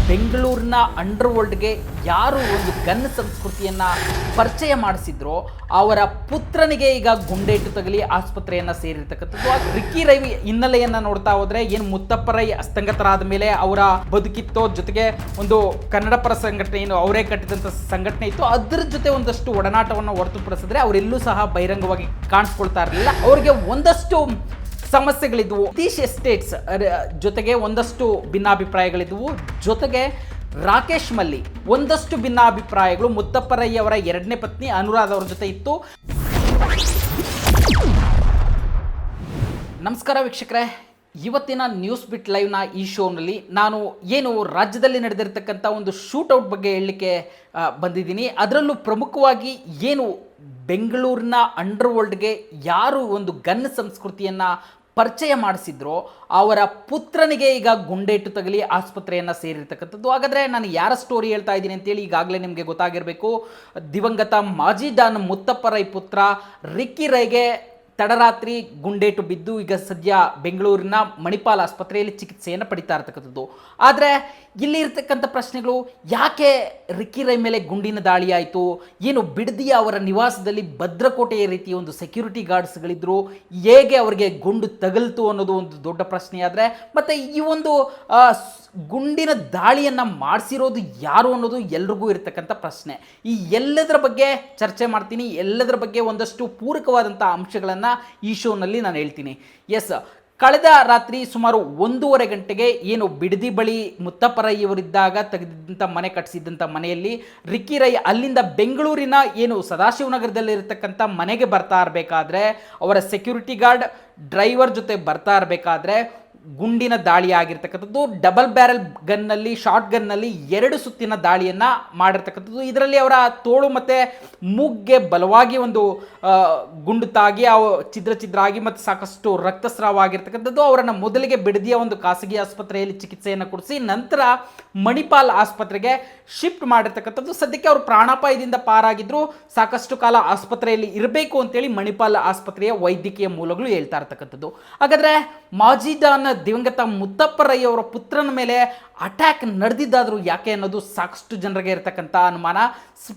ಬೆಂಗಳೂರಿನ ಅಂಡರ್ ವರ್ಲ್ಡ್ಗೆ ಯಾರು ಒಂದು ಗನ್ ಸಂಸ್ಕೃತಿಯನ್ನು ಪರಿಚಯ ಮಾಡಿಸಿದ್ರೋ ಅವರ ಪುತ್ರನಿಗೆ ಈಗ ಗುಂಡೇಟು ತಗಲಿ ಆಸ್ಪತ್ರೆಯನ್ನು ಸೇರಿರ್ತಕ್ಕಂಥದ್ದು. ರಿಕ್ಕಿ ರವಿ ಹಿನ್ನೆಲೆಯನ್ನು ನೋಡ್ತಾ ಹೋದರೆ ಏನು ಮುತ್ತಪ್ಪ ರೈ ಅಸ್ತಂಗತರಾದ ಮೇಲೆ ಅವರ ಬದುಕಿತ್ತೋ, ಜೊತೆಗೆ ಒಂದು ಕನ್ನಡ ಪರ ಸಂಘಟನೆ ಏನು ಅವರೇ ಕಟ್ಟಿದಂಥ ಸಂಘಟನೆ ಇತ್ತು, ಅದರ ಜೊತೆ ಒಂದಷ್ಟು ಒಡನಾಟವನ್ನು ಹೊರತುಪಡಿಸಿದ್ರೆ ಅವರೆಲ್ಲೂ ಸಹ ಬಹಿರಂಗವಾಗಿ ಕಾಣಿಸ್ಕೊಳ್ತಾ ಇರಲಿಲ್ಲ. ಅವರಿಗೆ ಒಂದಷ್ಟು ಸಮಸ್ಯೆಗಳಿದ್ವು. ನಿತೀಶ್ ಎಸ್ಟೇಟ್ಸ್ ಜೊತೆಗೆ ಒಂದಷ್ಟು ಭಿನ್ನಾಭಿಪ್ರಾಯಗಳಿದ್ವು. ಜೊತೆಗೆ ರಾಕೇಶ್ ಮಲ್ಲಿ ಒಂದಷ್ಟು ಭಿನ್ನಾಭಿಪ್ರಾಯಗಳು ಮುತ್ತಪ್ಪ ರೈ ಅವರ ಎರಡನೇ ಪತ್ನಿ ಅನುರಾಧ ಅವರ ಜೊತೆ ಇತ್ತು. ನಮಸ್ಕಾರ ವೀಕ್ಷಕರೇ, ಇವತ್ತಿನ ನ್ಯೂಸ್ ಬಿಟ್ ಲೈವ್ನ ಈ ಶೋನಲ್ಲಿ ನಾನು ಏನು ರಾಜ್ಯದಲ್ಲಿ ನಡೆದಿರ್ತಕ್ಕಂಥ ಒಂದು ಶೂಟೌಟ್ ಬಗ್ಗೆ ಹೇಳಲಿಕ್ಕೆ ಬಂದಿದ್ದೀನಿ. ಅದರಲ್ಲೂ ಪ್ರಮುಖವಾಗಿ ಏನು ಬೆಂಗಳೂರಿನ ಅಂಡರ್ ವರ್ಲ್ಡ್ಗೆ ಯಾರು ಒಂದು ಗನ್ ಸಂಸ್ಕೃತಿಯನ್ನು ಪರಿಚಯ ಮಾಡಿಸಿದ್ರೋ ಅವರ ಪುತ್ರನಿಗೆ ಈಗ ಗುಂಡೇಟು ತಗಲಿ ಆಸ್ಪತ್ರೆಯನ್ನು ಸೇರಿರ್ತಕ್ಕಂಥದ್ದು. ಹಾಗಾದರೆ ನಾನು ಯಾರ ಸ್ಟೋರಿ ಹೇಳ್ತಾ ಇದ್ದೀನಿ ಅಂತೇಳಿ ಈಗಾಗಲೇ ನಿಮಗೆ ಗೊತ್ತಾಗಿರಬೇಕು. ದಿವಂಗತ ಮಾಜಿ ಡಾನ್ ಮುತ್ತಪ್ಪ ರೈ ಪುತ್ರ ರಿಕ್ಕಿ ರೈಗೆ ತಡರಾತ್ರಿ ಗುಂಡೇಟು ಬಿದ್ದು ಈಗ ಸದ್ಯ ಬೆಂಗಳೂರಿನ ಮಣಿಪಾಲ್ ಆಸ್ಪತ್ರೆಯಲ್ಲಿ ಚಿಕಿತ್ಸೆಯನ್ನು ಪಡಿತಾ ಇರ್ತಕ್ಕಂಥದ್ದು. ಆದರೆ ಇಲ್ಲಿ ಇರ್ತಕ್ಕಂಥ ಪ್ರಶ್ನೆಗಳು, ಯಾಕೆ ರಿಕ್ಕಿ ರೈ ಮೇಲೆ ಗುಂಡಿನ ದಾಳಿ ಆಯಿತು, ಏನು ಬಿಡದಿಯ ಅವರ ನಿವಾಸದಲ್ಲಿ ಭದ್ರಕೋಟೆಯ ರೀತಿಯ ಒಂದು ಸೆಕ್ಯೂರಿಟಿ ಗಾರ್ಡ್ಸ್ಗಳಿದ್ದರು, ಹೇಗೆ ಅವರಿಗೆ ಗುಂಡು ತಗಲ್ತು ಅನ್ನೋದು ಒಂದು ದೊಡ್ಡ ಪ್ರಶ್ನೆ. ಆದರೆ ಮತ್ತು ಈ ಒಂದು ಗುಂಡಿನ ದಾಳಿಯನ್ನು ಮಾಡಿಸಿರೋದು ಯಾರು ಅನ್ನೋದು ಎಲ್ರಿಗೂ ಇರತಕ್ಕಂಥ ಪ್ರಶ್ನೆ. ಈ ಎಲ್ಲದರ ಬಗ್ಗೆ ಚರ್ಚೆ ಮಾಡ್ತೀನಿ, ಎಲ್ಲದರ ಬಗ್ಗೆ ಒಂದಷ್ಟು ಪೂರಕವಾದಂಥ ಅಂಶಗಳನ್ನು ಈ ಶೋನಲ್ಲಿ ನಾನು ಹೇಳ್ತೀನಿ. ಎಸ್, ಕಳೆದ ರಾತ್ರಿ ಸುಮಾರು 1:30 ಗಂಟೆಗೆ ಏನು ಬಿಡದಿ ಬಳಿ ಮುತ್ತಪ್ಪ ರೈ ಅವರಿದ್ದಾಗ ತೆಗೆದಿದ್ದಂಥ ಮನೆ ಕಟ್ಟಿಸಿದ್ದಂಥ ಮನೆಯಲ್ಲಿ ರಿಕ್ಕಿ ರೈ ಅಲ್ಲಿಂದ ಬೆಂಗಳೂರಿನ ಏನು ಸದಾಶಿವನಗರದಲ್ಲಿರ್ತಕ್ಕಂಥ ಮನೆಗೆ ಬರ್ತಾ ಇರಬೇಕಾದ್ರೆ ಅವರ ಸೆಕ್ಯೂರಿಟಿ ಗಾರ್ಡ್ ಡ್ರೈವರ್ ಜೊತೆ ಬರ್ತಾ ಇರಬೇಕಾದ್ರೆ ಗುಂಡಿನ ದಾಳಿ ಆಗಿರ್ತಕ್ಕಂಥದ್ದು. ಡಬಲ್ ಬ್ಯಾರಲ್ ಗನ್ನಲ್ಲಿ, ಶಾರ್ಟ್ ಗನ್ನಲ್ಲಿ 2 ಸುತ್ತಿನ ದಾಳಿಯನ್ನು ಮಾಡಿರ್ತಕ್ಕಂಥದ್ದು. ಇದರಲ್ಲಿ ಅವರ ತೋಳು ಮತ್ತು ಮೂಗ್ಗೆ ಬಲವಾಗಿ ಒಂದು ಗುಂಡು ತಾಗಿ ಛಿದ್ರ ಆಗಿ ಮತ್ತು ಸಾಕಷ್ಟು ರಕ್ತಸ್ರಾವ ಆಗಿರ್ತಕ್ಕಂಥದ್ದು. ಅವರನ್ನು ಮೊದಲಿಗೆ ಬಿಡದಿಯ ಒಂದು ಖಾಸಗಿ ಆಸ್ಪತ್ರೆಯಲ್ಲಿ ಚಿಕಿತ್ಸೆಯನ್ನು ಕೊಡಿಸಿ ನಂತರ ಮಣಿಪಾಲ್ ಆಸ್ಪತ್ರೆಗೆ ಶಿಫ್ಟ್ ಮಾಡಿರ್ತಕ್ಕಂಥದ್ದು. ಸದ್ಯಕ್ಕೆ ಅವರು ಪ್ರಾಣಾಪಾಯದಿಂದ ಪಾರಾಗಿದ್ದರು, ಸಾಕಷ್ಟು ಕಾಲ ಆಸ್ಪತ್ರೆಯಲ್ಲಿ ಇರಬೇಕು ಅಂತೇಳಿ ಮಣಿಪಾಲ್ ಆಸ್ಪತ್ರೆಯ ವೈದ್ಯಕೀಯ ಮೂಲಗಳು ಹೇಳ್ತಾ ಇರ್ತಕ್ಕಂಥದ್ದು. ಹಾಗಾದರೆ ಮಾಜಿ ಡಾನ್ ದಿವಂಗತ ಮುತ್ತಪ್ಪ ರೈ ಅವರ ಪುತ್ರನ ಮೇಲೆ ಅಟ್ಯಾಕ್ ನಡೆದಿದ್ದಾದರೂ ಯಾಕೆ ಅನ್ನೋದು ಸಾಕಷ್ಟು ಜನರಿಗೆ ಇರತಕ್ಕಂಥ ಅನುಮಾನ.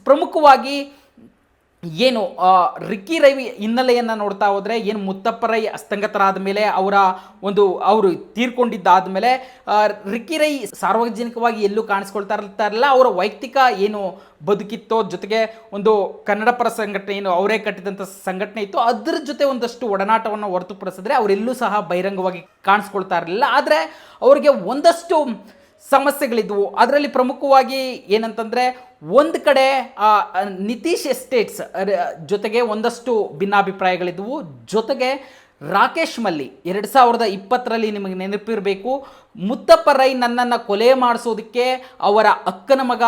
ಪ್ರಮುಖವಾಗಿ ಏನು ರಿಕ್ಕಿ ರೈ ಹಿನ್ನೆಲೆಯನ್ನು ನೋಡ್ತಾ ಹೋದರೆ ಏನು ಮುತ್ತಪ್ಪ ರೈ ಅಸ್ತಂಗತರಾದ ಮೇಲೆ ಅವರು ತೀರ್ಕೊಂಡಿದ್ದಾದ ಮೇಲೆ ರಿಕ್ಕಿ ರೈ ಸಾರ್ವಜನಿಕವಾಗಿ ಎಲ್ಲೂ ಕಾಣಿಸ್ಕೊಳ್ತಾ ಇರಲಿಲ್ಲ. ಅವರ ವೈಯಕ್ತಿಕ ಏನು ಬದುಕಿತ್ತೋ, ಜೊತೆಗೆ ಒಂದು ಕನ್ನಡ ಪರ ಸಂಘಟನೆ ಏನು ಅವರೇ ಕಟ್ಟಿದಂಥ ಸಂಘಟನೆ ಇತ್ತು, ಅದರ ಜೊತೆ ಒಂದಷ್ಟು ಒಡನಾಟವನ್ನು ಹೊರತುಪಡಿಸಿದ್ರೆ ಅವರೆಲ್ಲೂ ಸಹ ಬಹಿರಂಗವಾಗಿ ಕಾಣಿಸ್ಕೊಳ್ತಾ ಇರಲಿಲ್ಲ. ಆದರೆ ಅವರಿಗೆ ಒಂದಷ್ಟು ಸಮಸ್ಯೆಗಳಿದ್ವು. ಅದರಲ್ಲಿ ಪ್ರಮುಖವಾಗಿ ಏನಂತಂದರೆ, ಒಂದು ಕಡೆ ನಿತೀಶ್ ಎಸ್ಟೇಟ್ಸ್ ಜೊತೆಗೆ ಒಂದಷ್ಟು ಭಿನ್ನಾಭಿಪ್ರಾಯಗಳಿದ್ವು. ಜೊತೆಗೆ ರಾಕೇಶ್ ಮಲ್ಲಿ 2020ರಲ್ಲಿ ನಿಮಗೆ ನೆನಪಿರಬೇಕು, ಮುತ್ತಪ್ಪ ರೈ ನನ್ನನ್ನು ಕೊಲೆ ಮಾಡಿಸೋದಕ್ಕೆ ಅವರ ಅಕ್ಕನ ಮಗ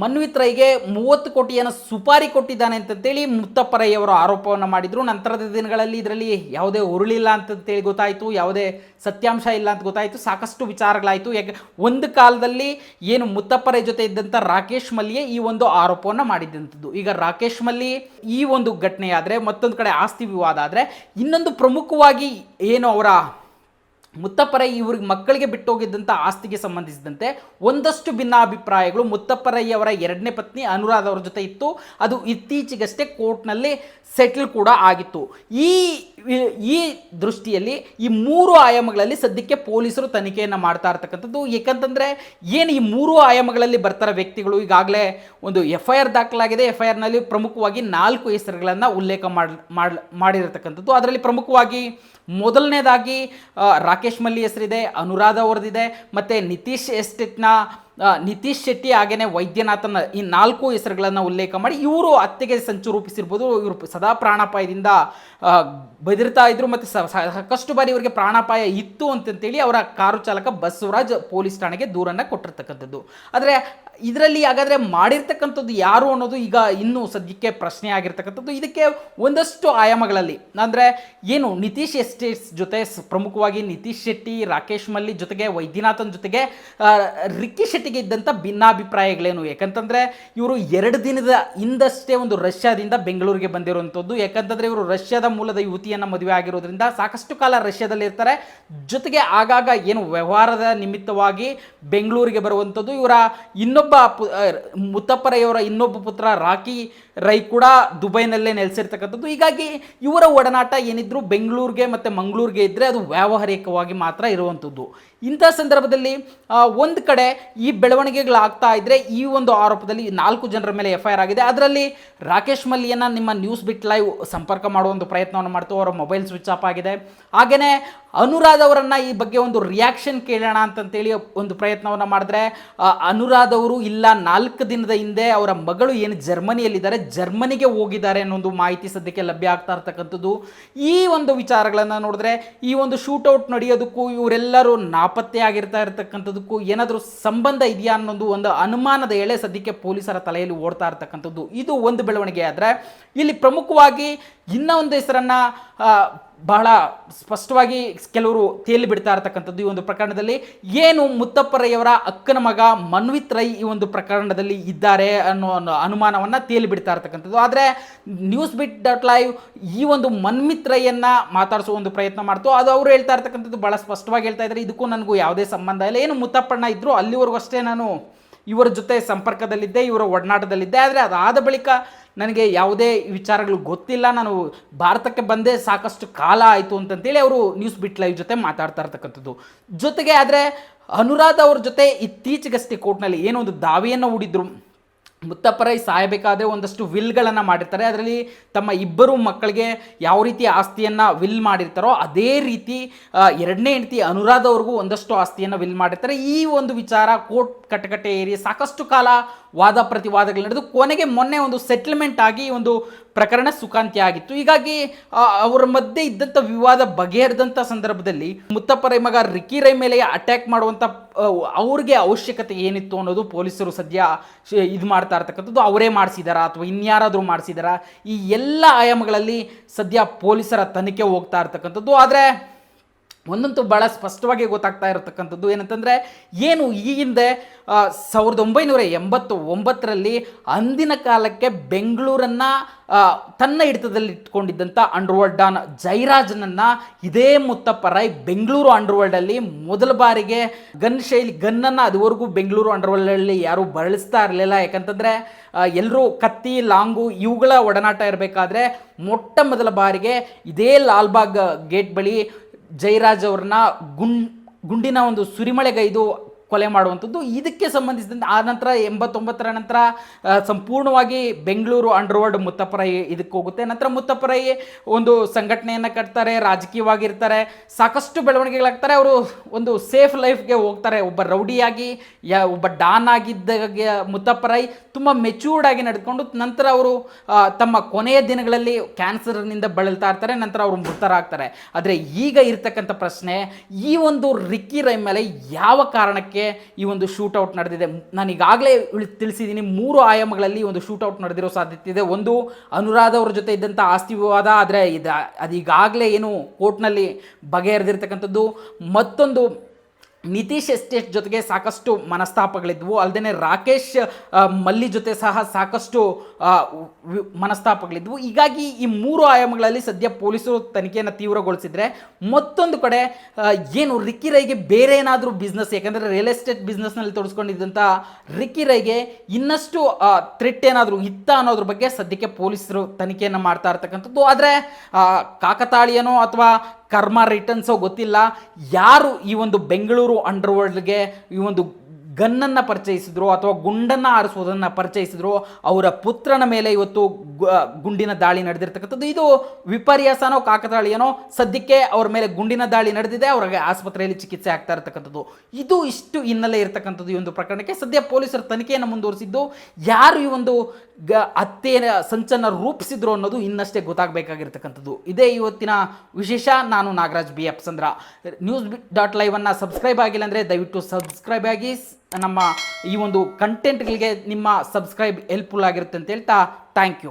ಮನ್ವಿತ್ ರೈಗೆ 30 ಕೋಟಿಯನ್ನು ಸುಪಾರಿ ಕೊಟ್ಟಿದ್ದಾನೆ ಅಂತಂತೇಳಿ ಮುತ್ತಪ್ಪ ರೈ ಅವರು ಆರೋಪವನ್ನು ಮಾಡಿದರು. ನಂತರದ ದಿನಗಳಲ್ಲಿ ಇದರಲ್ಲಿ ಯಾವುದೇ ಉರುಳಿಲ್ಲ ಅಂತಂತೇಳಿ ಗೊತ್ತಾಯಿತು, ಯಾವುದೇ ಸತ್ಯಾಂಶ ಇಲ್ಲ ಅಂತ ಗೊತ್ತಾಯಿತು, ಸಾಕಷ್ಟು ವಿಚಾರಗಳಾಯಿತು. ಯಾಕೆ ಒಂದು ಕಾಲದಲ್ಲಿ ಏನು ಮುತ್ತಪ್ಪ ರೈ ಜೊತೆ ಇದ್ದಂಥ ರಾಕೇಶ್ ಮಲ್ಲಿಯೇ ಈ ಒಂದು ಆರೋಪವನ್ನು ಮಾಡಿದ್ದಂಥದ್ದು. ಈಗ ರಾಕೇಶ್ ಮಲ್ಲಿ ಈ ಒಂದು ಘಟನೆ ಆದರೆ, ಮತ್ತೊಂದು ಕಡೆ ಆಸ್ತಿ ವಿವಾದ ಆದರೆ, ಇನ್ನೊಂದು ಪ್ರಮುಖವಾಗಿ ಏನು ಅವರ ಮುತ್ತಪ್ಪ ರೈ ಇವ್ರಿಗೆ ಮಕ್ಕಳಿಗೆ ಬಿಟ್ಟೋಗಿದ್ದಂಥ ಆಸ್ತಿಗೆ ಸಂಬಂಧಿಸಿದಂತೆ ಒಂದಷ್ಟು ಭಿನ್ನಾಭಿಪ್ರಾಯಗಳು ಮುತ್ತಪ್ಪ ರೈ ಅವರ ಎರಡನೇ ಪತ್ನಿ ಅನುರಾಧ ಅವರ ಜೊತೆ ಇತ್ತು. ಅದು ಇತ್ತೀಚೆಗಷ್ಟೇ ಕೋರ್ಟ್ನಲ್ಲಿ ಸೆಟ್ಲ್ ಕೂಡ ಆಗಿತ್ತು. ಈ ದೃಷ್ಟಿಯಲ್ಲಿ ಈ 3 ಆಯಾಮಗಳಲ್ಲಿ ಸದ್ಯಕ್ಕೆ ಪೊಲೀಸರು ತನಿಖೆಯನ್ನು ಮಾಡ್ತಾ ಇರ್ತಕ್ಕಂಥದ್ದು. ಏಕೆಂತಂದರೆ ಏನು ಈ 3 ಆಯಾಮಗಳಲ್ಲಿ ಬರ್ತಾರೆ ವ್ಯಕ್ತಿಗಳು, ಈಗಾಗಲೇ ಒಂದು FIR ದಾಖಲಾಗಿದೆ. FIRನಲ್ಲಿ ಪ್ರಮುಖವಾಗಿ 4 ಹೆಸರುಗಳನ್ನು ಉಲ್ಲೇಖ ಮಾಡಿರತಕ್ಕಂಥದ್ದು. ಅದರಲ್ಲಿ ಪ್ರಮುಖವಾಗಿ ಮೊದಲನೇದಾಗಿ ರಾಕೇಶ್ ಮಲ್ಲಿ ಹೆಸರಿದೆ, ಅನುರಾಧ ಅವರದಿದೆ, ಮತ್ತು ನಿತೀಶ್ ಎಸ್ಟೇಟ್ನ ನಿತೀಶ್ ಶೆಟ್ಟಿ ಹಾಗೆಯೇ ವೈದ್ಯನಾಥನ್, ಈ 4 ಹೆಸರುಗಳನ್ನು ಉಲ್ಲೇಖ ಮಾಡಿ ಇವರು ಹತ್ಯೆಗೆ ಸಂಚು ರೂಪಿಸಿರ್ಬೋದು. ಇವರು ಸದಾ ಪ್ರಾಣಾಪಾಯದಿಂದ ಬೆದರ್ತಾ ಇದ್ರು ಮತ್ತು ಸಾಕಷ್ಟು ಬಾರಿ ಇವರಿಗೆ ಪ್ರಾಣಾಪಾಯ ಇತ್ತು ಅಂತಂತೇಳಿ ಅವರ ಕಾರು ಚಾಲಕ ಬಸವರಾಜ್ ಪೊಲೀಸ್ ಠಾಣೆಗೆ ದೂರನ್ನು ಕೊಟ್ಟಿರ್ತಕ್ಕಂಥದ್ದು. ಆದರೆ ಇದರಲ್ಲಿ ಹಾಗಾದರೆ ಮಾಡಿರ್ತಕ್ಕಂಥದ್ದು ಯಾರು ಅನ್ನೋದು ಈಗ ಇನ್ನೂ ಸದ್ಯಕ್ಕೆ ಪ್ರಶ್ನೆ ಆಗಿರ್ತಕ್ಕಂಥದ್ದು. ಇದಕ್ಕೆ ಒಂದಷ್ಟು ಆಯಾಮಗಳಲ್ಲಿ ಅಂದರೆ ಏನು ನಿತೀಶ್ ಎಸ್ಟೇಟ್ಸ್ ಜೊತೆ ಪ್ರಮುಖವಾಗಿ ನಿತೀಶ್ ಶೆಟ್ಟಿ, ರಾಕೇಶ್ ಮಲ್ಲಿ ಜೊತೆಗೆ ವೈದ್ಯನಾಥನ್ ಜೊತೆಗೆ ರಿಕ್ಕಿ ಶೆಟ್ಟಿ ಶೆಟ್ಟಿಗೆ ಇದ್ದಂಥ ಭಿನ್ನಾಭಿಪ್ರಾಯಗಳೇನು, ಯಾಕಂತಂದರೆ ಇವರು 2 ದಿನದ ಹಿಂದಷ್ಟೇ ಒಂದು ರಷ್ಯಾದಿಂದ ಬೆಂಗಳೂರಿಗೆ ಬಂದಿರುವಂಥದ್ದು. ಯಾಕಂತಂದರೆ ಇವರು ರಷ್ಯಾದ ಮೂಲದ ಯುವತಿಯನ್ನು ಮದುವೆ ಆಗಿರೋದ್ರಿಂದ ಸಾಕಷ್ಟು ಕಾಲ ರಷ್ಯಾದಲ್ಲಿ ಇರ್ತಾರೆ. ಜೊತೆಗೆ ಆಗಾಗ ಏನು ವ್ಯವಹಾರದ ನಿಮಿತ್ತವಾಗಿ ಬೆಂಗಳೂರಿಗೆ ಬರುವಂಥದ್ದು. ಇವರ ಇನ್ನೊಬ್ಬ ಮುತ್ತಪ್ಪರಯ್ಯವರ ಇನ್ನೊಬ್ಬ ಪುತ್ರ ರಾಕಿ ರೈ ಕೂಡ ದುಬೈನಲ್ಲೇ ನೆಲೆಸಿರ್ತಕ್ಕಂಥದ್ದು. ಹೀಗಾಗಿ ಇವರ ಒಡನಾಟ ಏನಿದ್ರು ಬೆಂಗಳೂರಿಗೆ ಮತ್ತು ಮಂಗಳೂರಿಗೆ ಇದ್ದರೆ ಅದು ವ್ಯಾವಹಾರಿಕವಾಗಿ ಮಾತ್ರ ಇರುವಂಥದ್ದು. ಇಂಥ ಸಂದರ್ಭದಲ್ಲಿ ಒಂದು ಕಡೆ ಈ ಬೆಳವಣಿಗೆಗಳಾಗ್ತಾ ಇದ್ದರೆ ಈ ಒಂದು ಆರೋಪದಲ್ಲಿ 4 ಜನರ ಮೇಲೆ FIR ಆಗಿದೆ. ಅದರಲ್ಲಿ ರಾಕೇಶ್ ಮಲ್ಲಿಯನ್ನು ನಿಮ್ಮ ನ್ಯೂಸ್ ಬಿಟ್ ಲೈವ್ ಸಂಪರ್ಕ ಮಾಡುವ ಒಂದು ಪ್ರಯತ್ನವನ್ನು ಮಾಡ್ತು. ಅವರ ಮೊಬೈಲ್ ಸ್ವಿಚ್ ಆಫ್ ಆಗಿದೆ. ಹಾಗೆಯೇ ಅನುರಾಧ್ ಅವರನ್ನು ಈ ಬಗ್ಗೆ ಒಂದು ರಿಯಾಕ್ಷನ್ ಕೇಳೋಣ ಅಂತಂತೇಳಿ ಒಂದು ಪ್ರಯತ್ನವನ್ನು ಮಾಡಿದ್ರೆ ಅನುರಾಧ್ ಅವರು ಇಲ್ಲ 4 ದಿನದ ಹಿಂದೆ ಅವರ ಮಗಳು ಏನು ಜರ್ಮನಿಯಲ್ಲಿದ್ದಾರೆ, ಜರ್ಮನಿಗೆ ಹೋಗಿದ್ದಾರೆ ಅನ್ನೋ ಒಂದು ಮಾಹಿತಿ ಸದ್ಯಕ್ಕೆ ಲಭ್ಯ ಆಗ್ತಾ ಇರ್ತಕ್ಕಂಥದ್ದು. ಈ ಒಂದು ವಿಚಾರಗಳನ್ನು ನೋಡಿದ್ರೆ ಈ ಒಂದು ಶೂಟೌಟ್ ನಡೆಯೋದಕ್ಕೂ ಇವರೆಲ್ಲರೂ ನಾಪತ್ತೆ ಆಗಿರ್ತಾ ಇರತಕ್ಕಂಥದ್ದಕ್ಕೂ ಏನಾದರೂ ಸಂಬಂಧ ಇದೆಯಾ ಅನ್ನೋದು ಒಂದು ಅನುಮಾನದ ಎಳೆ ಸದ್ಯಕ್ಕೆ ಪೊಲೀಸರ ತಲೆಯಲ್ಲಿ ಓಡ್ತಾ ಇರ್ತಕ್ಕಂಥದ್ದು. ಇದು ಒಂದು ಬೆಳವಣಿಗೆ. ಆದರೆ ಇಲ್ಲಿ ಪ್ರಮುಖವಾಗಿ ಇನ್ನೂ ಒಂದು ಹೆಸರನ್ನು ಬಹಳ ಸ್ಪಷ್ಟವಾಗಿ ಕೆಲವರು ತೇಲಿ ಬಿಡ್ತಾ ಇರ್ತಕ್ಕಂಥದ್ದು ಈ ಒಂದು ಪ್ರಕರಣದಲ್ಲಿ. ಏನು ಮುತ್ತಪ್ಪರಯ್ಯವರ ಅಕ್ಕನ ಮಗ ಮನ್ವಿತ್ ರೈ ಈ ಒಂದು ಪ್ರಕರಣದಲ್ಲಿ ಇದ್ದಾರೆ ಅನ್ನೋ ಅನುಮಾನವನ್ನು ತೇಲಿ ಬಿಡ್ತಾ ಇರ್ತಕ್ಕಂಥದ್ದು. ಆದರೆ ನ್ಯೂಸ್ ಬಿಟ್ .ಲೈವ್ ಈ ಒಂದು ಮನ್ವಿತ್ ರೈಯನ್ನು ಮಾತಾಡಿಸುವ ಒಂದು ಪ್ರಯತ್ನ ಮಾಡ್ತು. ಅದು ಅವರು ಹೇಳ್ತಾ ಇರ್ತಕ್ಕಂಥದ್ದು ಭಾಳ ಸ್ಪಷ್ಟವಾಗಿ ಹೇಳ್ತಾ ಇದ್ದಾರೆ, ಇದಕ್ಕೂ ನನಗೂ ಯಾವುದೇ ಸಂಬಂಧ ಇಲ್ಲ. ಏನು ಮುತ್ತಪ್ಪಣ್ಣ ಇದ್ದರು ಅಲ್ಲಿವರೆಗೂ ಅಷ್ಟೇ ನಾನು ಇವರ ಜೊತೆ ಸಂಪರ್ಕದಲ್ಲಿದ್ದೆ, ಇವರ ಒಡನಾಟದಲ್ಲಿದ್ದೆ. ಆದರೆ ಅದಾದ ಬಳಿಕ ನನಗೆ ಯಾವುದೇ ವಿಚಾರಗಳು ಗೊತ್ತಿಲ್ಲ, ನಾನು ಭಾರತಕ್ಕೆ ಬಂದೇ ಸಾಕಷ್ಟು ಕಾಲ ಆಯಿತು ಅಂತಂತೇಳಿ ಅವರು ನ್ಯೂಸ್ ಬಿಟ್ ಲೈವ್ ಜೊತೆ ಮಾತಾಡ್ತಾ ಇರ್ತಕ್ಕಂಥದ್ದು. ಜೊತೆಗೆ ಆದರೆ ಅನುರಾಧ್ ಅವ್ರ ಜೊತೆ ಇತ್ತೀಚೆಗಷ್ಟೇ ಕೋರ್ಟ್ನಲ್ಲಿ ಏನೋ ಒಂದು ದಾವೆಯನ್ನು ಹೂಡಿದ್ರು. ಮುತ್ತಪ್ಪರೈ ಸಾಯಬೇಕಾದ್ರೆ ಒಂದಷ್ಟು ವಿಲ್ಗಳನ್ನು ಮಾಡಿರ್ತಾರೆ. ಅದರಲ್ಲಿ ತಮ್ಮ 2 ಮಕ್ಕಳಿಗೆ ಯಾವ ರೀತಿ ಆಸ್ತಿಯನ್ನು ವಿಲ್ ಮಾಡಿರ್ತಾರೋ ಅದೇ ರೀತಿ 2ನೇ ಹೆಂಡತಿ ಅನುರಾಧ್ ಅವ್ರಿಗೂ ಒಂದಷ್ಟು ಆಸ್ತಿಯನ್ನು ವಿಲ್ ಮಾಡಿರ್ತಾರೆ. ಈ ಒಂದು ವಿಚಾರ ಕೋರ್ಟ್ ಕಟಕಟೆ ಏರಿ ಸಾಕಷ್ಟು ಕಾಲ ವಾದ ಪ್ರತಿವಾದಗಳು ನಡೆದು ಕೊನೆಗೆ ಮೊನ್ನೆ ಒಂದು ಸೆಟ್ಲ್ಮೆಂಟ್ ಆಗಿ ಒಂದು ಪ್ರಕರಣ ಸುಖಾಂತ್ಯ ಆಗಿತ್ತು. ಹೀಗಾಗಿ ಅವರ ಮಧ್ಯೆ ಇದ್ದಂಥ ವಿವಾದ ಬಗೆಹರಿದಂಥ ಸಂದರ್ಭದಲ್ಲಿ ಮುತ್ತಪ್ಪರೈ ಮಗ ರಿಕ್ಕಿ ರೈ ಮೇಲೆ ಅಟ್ಯಾಕ್ ಮಾಡುವಂಥ ಅವ್ರಿಗೆ ಅವಶ್ಯಕತೆ ಏನಿತ್ತು ಅನ್ನೋದು ಪೊಲೀಸರು ಸದ್ಯ ಇದು ಮಾಡ್ತಾ ಇರ್ತಕ್ಕಂಥದ್ದು. ಅವರೇ ಮಾಡಿಸಿದಾರಾ ಅಥವಾ ಇನ್ಯಾರಾದರೂ ಮಾಡಿಸಿದಾರಾ, ಈ ಎಲ್ಲ ಆಯಾಮಗಳಲ್ಲಿ ಸದ್ಯ ಪೊಲೀಸರ ತನಿಖೆ ಹೋಗ್ತಾ ಇರ್ತಕ್ಕಂಥದ್ದು. ಆದರೆ ಒಂದಂತೂ ಭಾಳ ಸ್ಪಷ್ಟವಾಗಿ ಗೊತ್ತಾಗ್ತಾ ಇರತಕ್ಕಂಥದ್ದು ಏನಂತಂದರೆ, ಏನು ಈ ಹಿಂದೆ 1989ರಲ್ಲಿ ಅಂದಿನ ಕಾಲಕ್ಕೆ ಬೆಂಗಳೂರನ್ನು ತನ್ನ ಹಿಡಿತದಲ್ಲಿ ಇಟ್ಕೊಂಡಿದ್ದಂಥ ಅಂಡರ್ವರ್ಲ್ಡ್ ಡಾನ್ ಜೈರಾಜ್ನನ್ನು ಇದೇ ಮುತ್ತಪ್ಪರೈ ಬೆಂಗಳೂರು ಅಂಡರ್ವರ್ಲ್ಡಲ್ಲಿ ಮೊದಲ ಬಾರಿಗೆ ಗನ್ನನ್ನು ಅದುವರೆಗೂ ಬೆಂಗಳೂರು ಅಂಡರ್ವರ್ಲ್ಡಲ್ಲಿ ಯಾರೂ ಬಳಸ್ತಾ ಇರಲಿಲ್ಲ. ಯಾಕಂತಂದರೆ ಎಲ್ಲರೂ ಕತ್ತಿ ಲಾಂಗು ಇವುಗಳ ಒಡನಾಟ ಇರಬೇಕಾದ್ರೆ ಮೊಟ್ಟ ಮೊದಲ ಬಾರಿಗೆ ಇದೇ ಲಾಲ್ಬಾಗ್ ಗೇಟ್ ಬಳಿ ಜೈರಾಜ್ ಅವ್ರನ್ನ ಗುಂಡಿನ ಒಂದು ಸುರಿಮಳೆಗೈದು ಕೊಲೆ ಮಾಡುವಂಥದ್ದು. ಇದಕ್ಕೆ ಸಂಬಂಧಿಸಿದಂತೆ ಆ ನಂತರ 89ರ ನಂತರ ಸಂಪೂರ್ಣವಾಗಿ ಬೆಂಗಳೂರು ಅಂಡರ್ವರ್ಲ್ಡ್ ಮುತ್ತಪ್ಪರೈ ಇದಕ್ಕೆ ಹೋಗುತ್ತೆ. ನಂತರ ಮುತ್ತಪ್ಪರೈ ಒಂದು ಸಂಘಟನೆಯನ್ನು ಕಟ್ತಾರೆ, ರಾಜಕೀಯವಾಗಿರ್ತಾರೆ, ಸಾಕಷ್ಟು ಬೆಳವಣಿಗೆಗಳಾಗ್ತಾರೆ. ಅವರು ಒಂದು ಸೇಫ್ ಲೈಫ್ಗೆ ಹೋಗ್ತಾರೆ. ಒಬ್ಬ ರೌಡಿಯಾಗಿ ಒಬ್ಬ ಡಾನ್ ಆಗಿದ್ದಾಗ ಮುತ್ತಪ್ಪರೈ ತುಂಬ ಮೆಚ್ಯೂರ್ಡ್ ಆಗಿ ನಡೆದುಕೊಂಡು ನಂತರ ಅವರು ತಮ್ಮ ಕೊನೆಯ ದಿನಗಳಲ್ಲಿ ಕ್ಯಾನ್ಸರ್ನಿಂದ ಬಳಲ್ತಾ ಇರ್ತಾರೆ. ನಂತರ ಅವರು ಮೃತರಾಗ್ತಾರೆ. ಆದರೆ ಈಗ ಇರ್ತಕ್ಕಂಥ ಪ್ರಶ್ನೆ, ಈ ಒಂದು ರಿಕ್ಕಿ ರೈ ಮೇಲೆ ಯಾವ ಕಾರಣಕ್ಕೆ ಈ ಒಂದು ಶೂಟೌಟ್ ನಡೆದಿದೆ? ನಾನು ಈಗಾಗಲೇ ತಿಳಿಸಿದ್ದೀನಿ, 3 ಆಯಾಮಗಳಲ್ಲಿ ಒಂದು ಶೂಟೌಟ್ ನಡೆದಿರೋ ಸಾಧ್ಯತೆ ಇದೆ. ಒಂದು ಅನುರಾಧ್ ಅವ್ರ ಜೊತೆ ಇದ್ದಂಥ ಆಸ್ತಿ ವಿವಾದ, ಆದರೆ ಅದು ಈಗಾಗಲೇ ಏನು ಕೋರ್ಟ್ನಲ್ಲಿ ಬಗೆಹರಿದಿರ್ತಕ್ಕಂಥದ್ದು. ಮತ್ತೊಂದು ನಿತೀಶ್ ಎಸ್ಟೇಟ್ ಜೊತೆಗೆ ಸಾಕಷ್ಟು ಮನಸ್ತಾಪಗಳಿದ್ವು. ಅಲ್ಲದೆ ರಾಕೇಶ್ ಮಲ್ಲಿ ಜೊತೆ ಸಹ ಸಾಕಷ್ಟು ಮನಸ್ತಾಪಗಳಿದ್ವು. ಹೀಗಾಗಿ ಈ 3 ಆಯಾಮಗಳಲ್ಲಿ ಸದ್ಯ ಪೊಲೀಸರು ತನಿಖೆಯನ್ನು ತೀವ್ರಗೊಳಿಸಿದರೆ, ಮತ್ತೊಂದು ಕಡೆ ಏನು ರಿಕ್ಕಿ ರೈಗೆ ಬೇರೆ ಏನಾದರೂ ಬಿಸ್ನೆಸ್, ಯಾಕಂದರೆ ರಿಯಲ್ ಎಸ್ಟೇಟ್ ಬಿಸ್ನೆಸ್ನಲ್ಲಿ ತೊಡಸ್ಕೊಂಡಿದ್ದಂಥ ರಿಕ್ಕಿ ರೈಗೆ ಇನ್ನಷ್ಟು ಥ್ರೆಟ್ ಏನಾದರೂ ಇತ್ತ ಅನ್ನೋದ್ರ ಬಗ್ಗೆ ಸದ್ಯಕ್ಕೆ ಪೊಲೀಸರು ತನಿಖೆಯನ್ನು ಮಾಡ್ತಾ ಇರ್ತಕ್ಕಂಥದ್ದು. ಆದರೆ ಕಾಕತಾಳೀಯನೋ ಅಥವಾ ಕರ್ಮ ರಿಟರ್ನ್ಸೋ ಗೊತ್ತಿಲ್ಲ, ಯಾರು ಈ ಒಂದು ಬೆಂಗಳೂರು ಅಂಡರ್ವರ್ಲ್ಡ್ಗೆ ಈ ಒಂದು ಗನ್ನನ್ನು ಪರಿಚಯಿಸಿದ್ರು ಅಥವಾ ಗುಂಡನ್ನು ಆರಿಸುವುದನ್ನು ಪರಿಚಯಿಸಿದ್ರು, ಅವರ ಪುತ್ರನ ಮೇಲೆ ಇವತ್ತು ಗುಂಡಿನ ದಾಳಿ ನಡೆದಿರ್ತಕ್ಕಂಥದ್ದು. ಇದು ವಿಪರ್ಯಾಸನೋ ಕಾಕತಾಳೀಯನೋ, ಸದ್ಯಕ್ಕೆ ಅವ್ರ ಮೇಲೆ ಗುಂಡಿನ ದಾಳಿ ನಡೆದಿದೆ, ಅವ್ರಿಗೆ ಆಸ್ಪತ್ರೆಯಲ್ಲಿ ಚಿಕಿತ್ಸೆ ಆಗ್ತಾ ಇರ್ತಕ್ಕಂಥದ್ದು. ಇದು ಇಷ್ಟು ಹಿನ್ನೆಲೆ ಇರತಕ್ಕಂಥದ್ದು ಈ ಒಂದು ಪ್ರಕರಣಕ್ಕೆ. ಸದ್ಯ ಪೊಲೀಸರು ತನಿಖೆಯನ್ನು ಮುಂದುವರಿಸಿದ್ದು, ಯಾರು ಈ ಒಂದು ಹತ್ಯೆಯ ಸಂಚನ್ನು ರೂಪಿಸಿದ್ರು ಅನ್ನೋದು ಇನ್ನಷ್ಟೇ ಗೊತ್ತಾಗಬೇಕಾಗಿರ್ತಕ್ಕಂಥದ್ದು. ಇದೇ ಇವತ್ತಿನ ವಿಶೇಷ. ನಾನು ನಾಗರಾಜ್ BF ಚಂದ್ರ. ನ್ಯೂಸ್ .live ಅನ್ನು ಸಬ್ಸ್ಕ್ರೈಬ್ ಆಗಿಲ್ಲ ಅಂದರೆ ದಯವಿಟ್ಟು ಸಬ್ಸ್ಕ್ರೈಬ್ ಆಗಿ. ನಮ್ಮ ಈ ಒಂದು ಕಂಟೆಂಟ್ಗಳಿಗೆ ನಿಮ್ಮ ಸಬ್ಸ್ಕ್ರೈಬ್ ಹೆಲ್ಪ್ಫುಲ್ ಆಗಿರುತ್ತೆ ಅಂತ ಹೇಳ್ತಾ ಥ್ಯಾಂಕ್ ಯು.